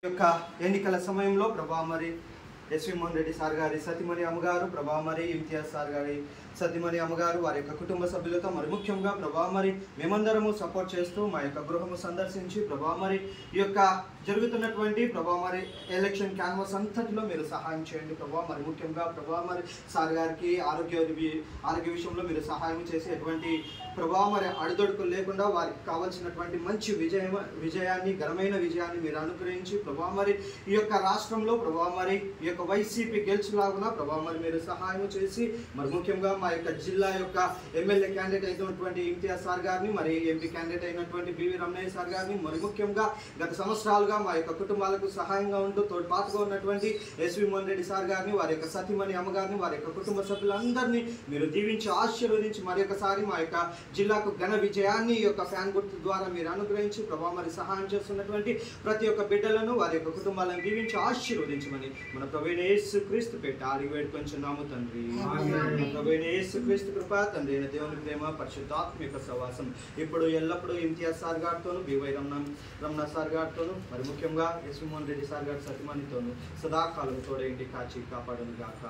యొక్క ఎన్నికల సమయంలో ప్రభా మరి ఎస్వి మోహన్ రెడ్డి సార్ గారి సతీమణి అమ్మగారు, ప్రభా మరి ఇమ్తియాజ్ సార్ గారి సతీమణి అమ్మగారు, వారి యొక్క కుటుంబ సభ్యులతో మరి ముఖ్యంగా ప్రభా మరి మేమందరము సపోర్ట్ చేస్తూ మా యొక్క గృహము సందర్శించి ప్రభా మరి ఈ యొక్క జరుగుతున్నటువంటి ప్రభా మరి ఎలక్షన్ క్యాన్వాస్ అంతటిలో మీరు సహాయం చేయండి ప్రభా. మరి ముఖ్యంగా ప్రభా మరి సార్ గారికి ఆరోగ్య విషయంలో మీరు సహాయం చేసి ఎటువంటి ప్రభా మరి అడుదొడుకులు లేకుండా వారికి కావాల్సినటువంటి మంచి విజయాన్ని ఘనమైన విజయాన్ని మీరు అనుగ్రహించి ప్రభా మరి ఈ యొక్క రాష్ట్రంలో ప్రభా మరి ఈ యొక్క వైసీపీ గెలుచులాగున ప్రభా మరి మీరు సహాయం చేసి మరి ముఖ్యంగా మా యొక్క జిల్లా యొక్క ఎమ్మెల్యే క్యాండిడేట్ అయినటువంటి ఇమ్తియాజ్ సార్ గారిని, మరి ఎంపీ క్యాండిడేట్ అయినటువంటి బివి రమణయ్య సార్ గారిని, మరి ముఖ్యంగా గత సంవత్సరాలుగా మా యొక్క కుటుంబాలకు సహాయంగా ఉంటూ తోడ్పాటుగా ఉన్నటువంటి ఎస్వి మోహన్ రెడ్డి సార్ గారిని, వారి యొక్క సతీమణి అమ్మగారిని, వారి యొక్క కుటుంబ సభ్యులందరినీ మీరు దీవించి ఆశీర్వదించి మరి ఒకసారి మా యొక్క జిల్లాకు ఘన విజయాన్ని ఈ యొక్క ఫ్యాన్ గుర్తు ద్వారా మీరు అనుగ్రహించి ప్రభా మరి సహాయం చేస్తున్నటువంటి ప్రతి ఒక్క బిడ్డలను, వారి యొక్క కుటుంబాలను దీవించి ఆశీర్వదించమని మన ప్రభువైన యేసుక్రీస్తు పేట అడిగి వేడుకొంచున్నాము తండ్రి. ప్రభువైన యేసుక్రీస్తు కృప, తండ్రి అయిన దేవుని ప్రేమ, పరిశుద్ధాత్మ యొక్క సహవాసం ఇప్పుడు ఎల్లప్పుడూ ఇమ్తియాజ్ సార్ గారితోను, బివై రమణ సార్ గారితోను, మరి ముఖ్యంగా ఎస్వి మోహన్ రెడ్డి సార్ గారి సతీమణితోను సదాకాలం తోడేంటి కాచి కాపాడును గాక.